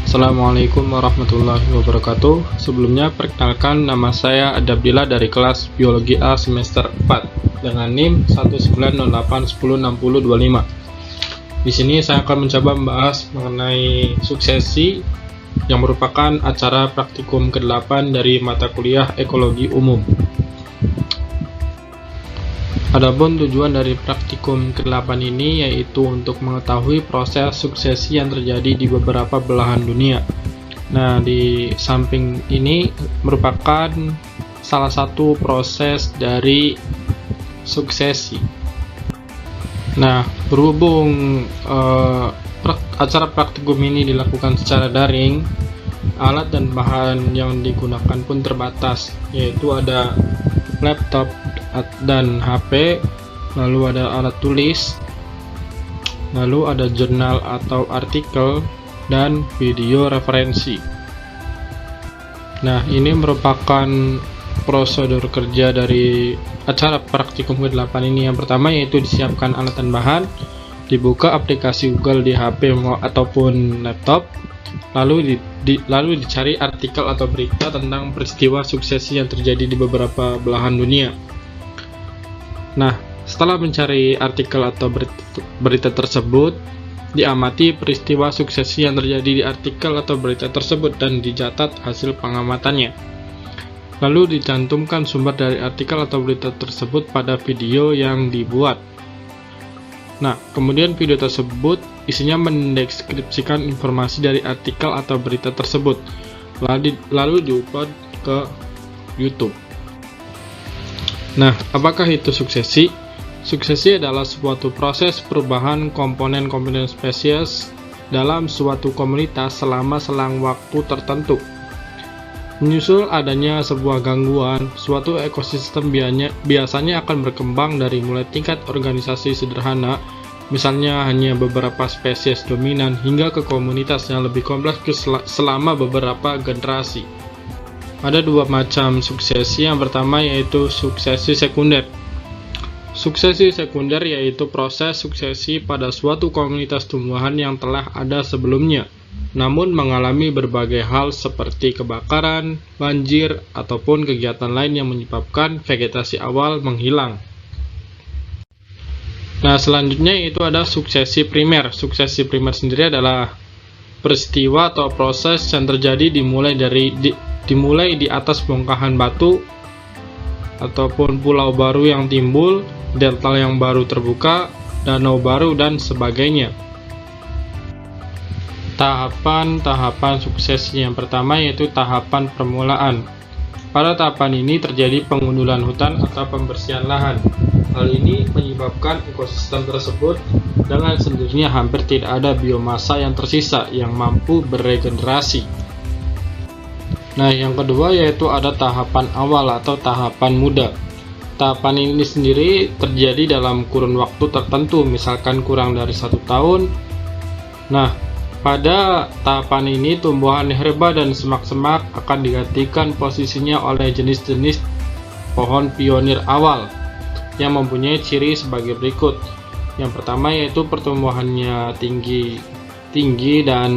Assalamualaikum warahmatullahi wabarakatuh. Sebelumnya perkenalkan, nama saya Adabdillah dari kelas Biologi A semester 4 dengan NIM 19081060025. Di sini saya akan mencoba membahas mengenai suksesi yang merupakan acara praktikum ke-8 dari mata kuliah Ekologi Umum. Adapun tujuan dari praktikum ke-8 ini yaitu untuk mengetahui proses suksesi yang terjadi di beberapa belahan dunia. Nah, di samping ini merupakan salah satu proses dari suksesi. Nah, berhubung acara praktikum ini dilakukan secara daring, alat dan bahan yang digunakan pun terbatas, yaitu ada laptop dan HP, lalu ada alat tulis, lalu ada jurnal atau artikel, dan video referensi. Nah, ini merupakan prosedur kerja dari acara praktikum ke-8 ini. Yang pertama yaitu disiapkan alat dan bahan, dibuka aplikasi Google di HP ataupun laptop, lalu dicari artikel atau berita tentang peristiwa suksesi yang terjadi di beberapa belahan dunia. Nah, setelah mencari artikel atau berita tersebut, diamati peristiwa suksesi yang terjadi di artikel atau berita tersebut dan dicatat hasil pengamatannya. Lalu dicantumkan sumber dari artikel atau berita tersebut pada video yang dibuat. Nah, kemudian video tersebut isinya mendeskripsikan informasi dari artikel atau berita tersebut, lalu diupload ke YouTube. Nah, apakah itu suksesi? Suksesi adalah suatu proses perubahan komponen-komponen spesies dalam suatu komunitas selama selang waktu tertentu. Menyusul adanya sebuah gangguan, suatu ekosistem biasanya akan berkembang dari mulai tingkat organisasi sederhana, misalnya hanya beberapa spesies dominan, hingga ke komunitas yang lebih kompleks selama beberapa generasi. Ada dua macam suksesi. Yang pertama yaitu suksesi sekunder. Suksesi sekunder yaitu proses suksesi pada suatu komunitas tumbuhan yang telah ada sebelumnya, namun mengalami berbagai hal seperti kebakaran, banjir, ataupun kegiatan lain yang menyebabkan vegetasi awal menghilang. Nah, selanjutnya itu ada suksesi primer. Suksesi primer sendiri adalah peristiwa atau proses yang terjadi dimulai di atas bongkahan batu ataupun pulau baru yang timbul, delta yang baru terbuka, danau baru, dan sebagainya. Tahapan-tahapan suksesi yang pertama yaitu tahapan permulaan. Pada tahapan ini terjadi pengundulan hutan atau pembersihan lahan. Hal ini menyebabkan ekosistem tersebut dengan sendirinya hampir tidak ada biomasa yang tersisa yang mampu beregenerasi. Nah, yang kedua yaitu ada tahapan awal atau tahapan muda. Tahapan ini sendiri terjadi dalam kurun waktu tertentu, misalkan kurang dari 1 tahun. Nah, pada tahapan ini tumbuhan herba dan semak-semak akan digantikan posisinya oleh jenis-jenis pohon pionir awal yang mempunyai ciri sebagai berikut. Yang pertama yaitu pertumbuhannya tinggi dan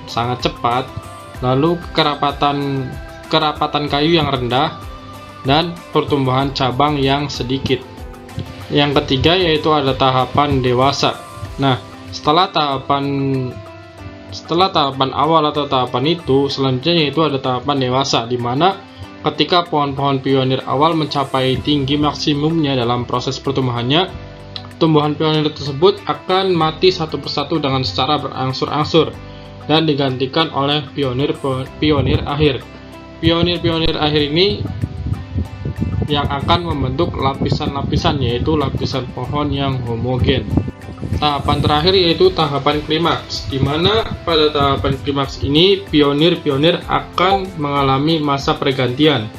sangat cepat, lalu kerapatan kayu yang rendah, dan pertumbuhan cabang yang sedikit. Yang ketiga yaitu ada tahapan dewasa. Nah, setelah tahapan awal atau tahapan itu, selanjutnya yaitu ada tahapan dewasa, di mana ketika pohon-pohon pionir awal mencapai tinggi maksimumnya dalam proses pertumbuhannya, tumbuhan pionir tersebut akan mati satu persatu dengan secara berangsur-angsur dan digantikan oleh pionir akhir. Pionir akhir ini yang akan membentuk lapisan-lapisan, yaitu lapisan pohon yang homogen. Tahapan terakhir yaitu tahapan klimaks, di mana pada tahapan klimaks ini pionir-pionir akan mengalami masa pergantian.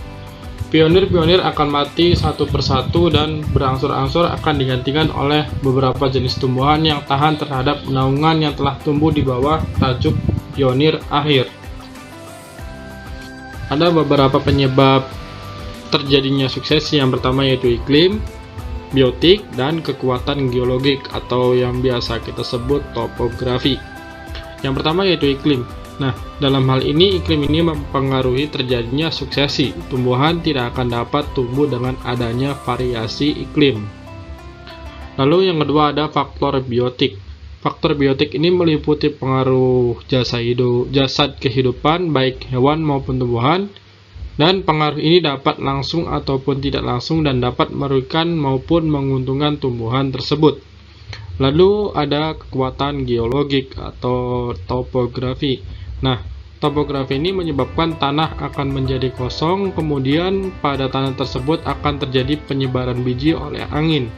Pionir-pionir akan mati satu persatu dan berangsur-angsur akan digantikan oleh beberapa jenis tumbuhan yang tahan terhadap naungan yang telah tumbuh di bawah tajuk pionir akhir. Ada beberapa penyebab terjadinya suksesi. Yang pertama yaitu iklim, biotik, dan kekuatan geologik atau yang biasa kita sebut topografi. Yang pertama yaitu iklim. Nah, dalam hal ini iklim ini mempengaruhi terjadinya suksesi. Tumbuhan tidak akan dapat tumbuh dengan adanya variasi iklim. Lalu yang kedua ada faktor biotik. Faktor biotik ini meliputi pengaruh jasad kehidupan baik hewan maupun tumbuhan, dan pengaruh ini dapat langsung ataupun tidak langsung dan dapat merugikan maupun menguntungkan tumbuhan tersebut. Lalu ada kekuatan geologik atau topografi. Nah, topografi ini menyebabkan tanah akan menjadi kosong, kemudian pada tanah tersebut akan terjadi penyebaran biji oleh angin.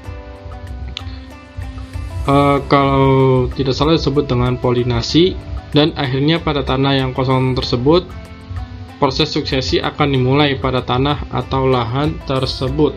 Kalau tidak salah disebut dengan polinasi, dan akhirnya pada tanah yang kosong tersebut proses suksesi akan dimulai pada tanah atau lahan tersebut.